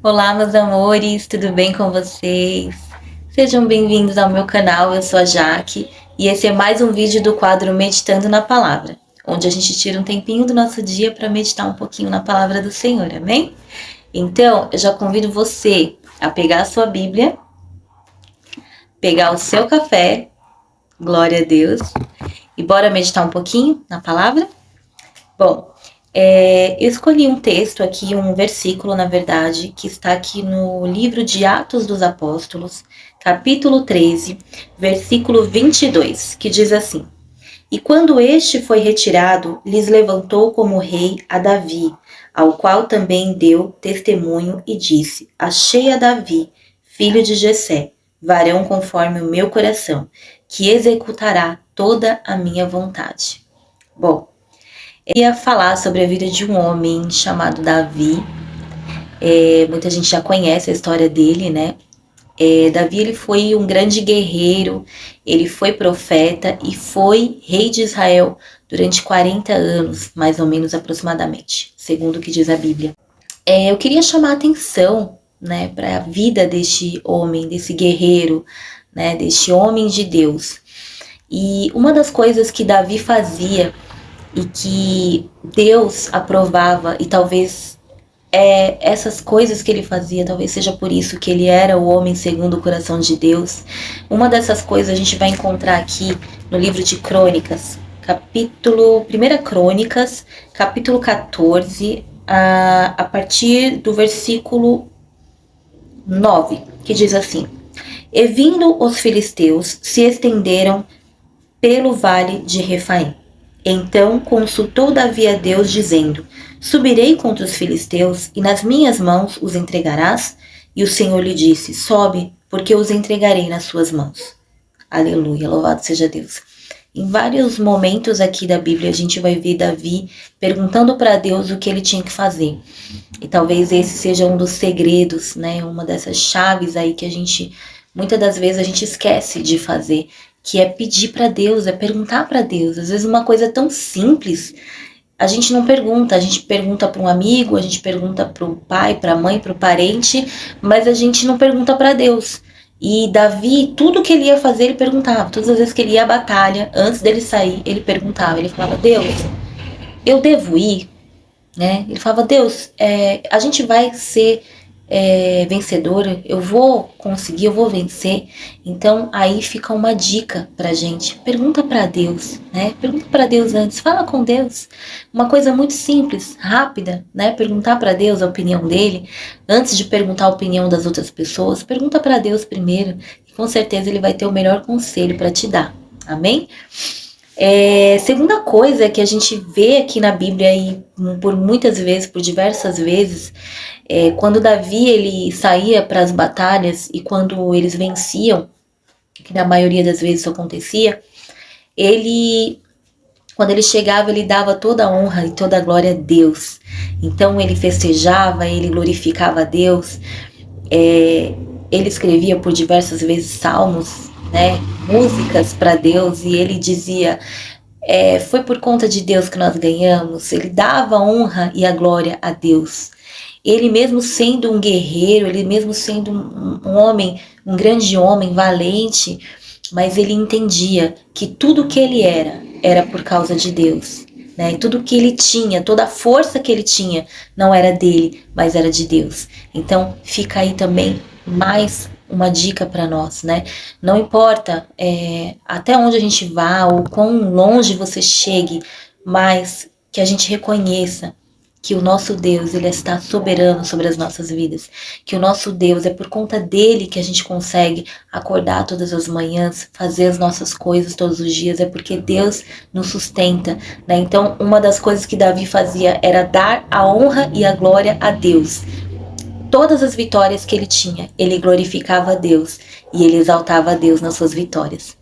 Olá, meus amores, tudo bem com vocês? Sejam bem-vindos ao meu canal, eu sou a Jaque e esse é mais um vídeo do quadro Meditando na Palavra, onde a gente tira um tempinho do nosso dia para meditar um pouquinho na Palavra do Senhor, amém? Então, eu já convido você a pegar a sua Bíblia, pegar o seu café, glória a Deus, e bora meditar um pouquinho na Palavra? Bom, eu escolhi um texto aqui, um versículo, na verdade, que está aqui no livro de Atos dos Apóstolos, capítulo 13, versículo 22, que diz assim: E quando este foi retirado, lhes levantou como rei a Davi, ao qual também deu testemunho e disse: Achei a Davi, filho de Jessé, varão conforme o meu coração, que executará toda a minha vontade. Bom, eu ia falar sobre a vida de um homem chamado Davi. Muita gente já conhece a história dele, né? Davi ele foi um grande guerreiro, ele foi profeta e foi rei de Israel durante 40 anos, mais ou menos aproximadamente, segundo o que diz a Bíblia. Eu queria chamar a atenção, né, para a vida deste homem, desse guerreiro, né, deste homem de Deus. E uma das coisas que Davi fazia e que Deus aprovava, e talvez essas coisas que ele fazia, talvez seja por isso que ele era o homem segundo o coração de Deus. Uma dessas coisas a gente vai encontrar aqui no livro de Crônicas, Primeira Crônicas, capítulo 14, a partir do versículo 9, que diz assim: E vindo os filisteus, se estenderam pelo vale de Refaim. Então consultou Davi a Deus, dizendo: Subirei contra os filisteus, e nas minhas mãos os entregarás? E o Senhor lhe disse: Sobe, porque os entregarei nas suas mãos. Aleluia, louvado seja Deus. Em vários momentos aqui da Bíblia, a gente vai ver Davi perguntando para Deus o que ele tinha que fazer. E talvez esse seja um dos segredos, né? Uma dessas chaves aí que a gente, muitas das vezes, a gente esquece de fazer, que é pedir para Deus, é perguntar para Deus. Às vezes uma coisa tão simples, a gente não pergunta, a gente pergunta para um amigo, a gente pergunta para o pai, para a mãe, para o parente, mas a gente não pergunta para Deus. E Davi, tudo que ele ia fazer, ele perguntava. Todas as vezes que ele ia à batalha, antes dele sair, ele perguntava. Ele falava: Deus, eu devo ir? Né? Ele falava: Deus, a gente vai ser vencedora, eu vou conseguir, eu vou vencer. Então aí fica uma dica pra gente: pergunta pra Deus, né? Pergunta pra Deus antes, fala com Deus. Uma coisa muito simples, rápida, né? Perguntar pra Deus a opinião dele antes de perguntar a opinião das outras pessoas. Pergunta pra Deus primeiro e com certeza ele vai ter o melhor conselho para te dar. Amém? Segunda coisa que a gente vê aqui na Bíblia e por muitas vezes, por diversas vezes, quando Davi ele saía para as batalhas e quando eles venciam, que na maioria das vezes isso acontecia, quando ele chegava, ele dava toda a honra e toda a glória a Deus. Então ele festejava, ele glorificava a Deus, ele escrevia por diversas vezes salmos, né, músicas para Deus, e ele dizia: foi por conta de Deus que nós ganhamos. Ele dava a honra e a glória a Deus. Ele mesmo sendo um guerreiro, ele mesmo sendo um homem, um grande homem, valente, mas ele entendia que tudo que ele era por causa de Deus. Né? E tudo que ele tinha, toda a força que ele tinha, não era dele, mas era de Deus. Então fica aí também mais uma dica para nós, né? Não importa até onde a gente vá ou quão longe você chegue, mas que a gente reconheça que o nosso Deus, ele está soberano sobre as nossas vidas, que o nosso Deus, é por conta dele que a gente consegue acordar todas as manhãs, fazer as nossas coisas todos os dias, é porque Deus nos sustenta, né? Então, uma das coisas que Davi fazia era dar a honra e a glória a Deus. Todas as vitórias que ele tinha, ele glorificava a Deus e ele exaltava a Deus nas suas vitórias.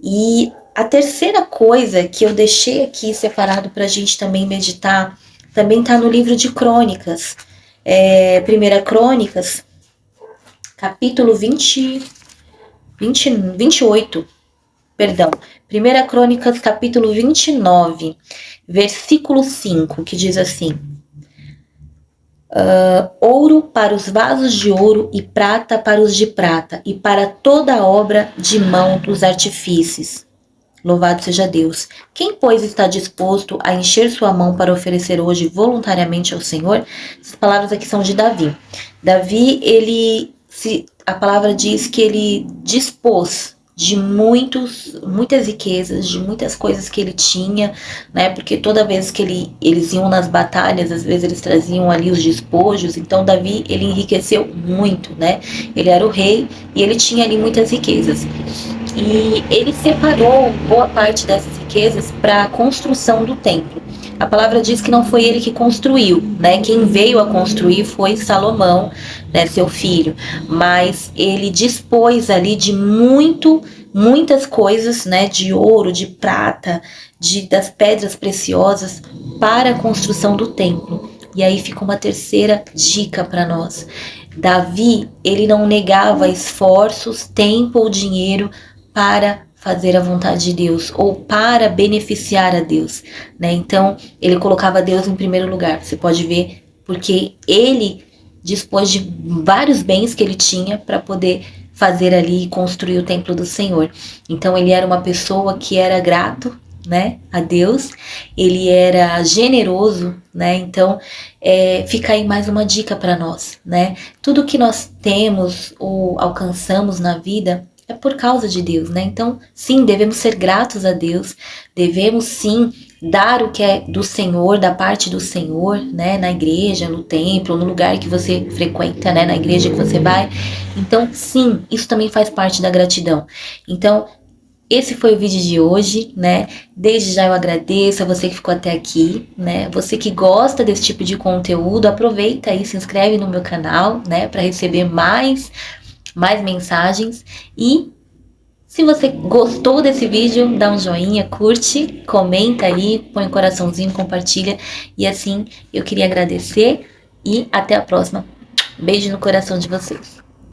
E a terceira coisa que eu deixei aqui separado para a gente também meditar, também está no livro de Crônicas, Primeira Crônicas, capítulo 28, perdão, Primeira Crônicas, capítulo 29, versículo 5, que diz assim: ouro para os vasos de ouro e prata para os de prata, e para toda a obra de mão dos artífices. Louvado seja Deus. Quem, pois, está disposto a encher sua mão para oferecer hoje voluntariamente ao Senhor? Essas palavras aqui são de Davi. Davi, a palavra diz que ele dispôs de muitas riquezas, de muitas coisas que ele tinha, né? Porque toda vez que eles iam nas batalhas, às vezes eles traziam ali os despojos. Então Davi, ele enriqueceu muito, né? Ele era o rei e ele tinha ali muitas riquezas. E ele separou boa parte dessas riquezas para a construção do templo. A palavra diz que não foi ele que construiu, né? Quem veio a construir foi Salomão, né, seu filho. Mas ele dispôs ali de muitas coisas, né, de ouro, de prata, das pedras preciosas para a construção do templo. E aí fica uma terceira dica para nós. Davi, ele não negava esforços, tempo ou dinheiro para fazer a vontade de Deus ou para beneficiar a Deus, né? Então, ele colocava Deus em primeiro lugar. Você pode ver porque ele dispôs de vários bens que ele tinha para poder fazer ali e construir o templo do Senhor. Então, ele era uma pessoa que era grato, né, a Deus, ele era generoso, né? Então, fica aí mais uma dica para nós, né? Tudo que nós temos ou alcançamos na vida é por causa de Deus, né? Então, sim, devemos ser gratos a Deus, devemos sim dar o que é do Senhor, da parte do Senhor, né? Na igreja, no templo, no lugar que você frequenta, né? Na igreja que você vai. Então, sim, isso também faz parte da gratidão. Então, esse foi o vídeo de hoje, né? Desde já eu agradeço a você que ficou até aqui, né? Você que gosta desse tipo de conteúdo, aproveita e se inscreve no meu canal, né? Para receber mais mensagens. E se você gostou desse vídeo, dá um joinha, curte, comenta aí, põe um coraçãozinho, compartilha. E assim, eu queria agradecer e até a próxima. Beijo no coração de vocês.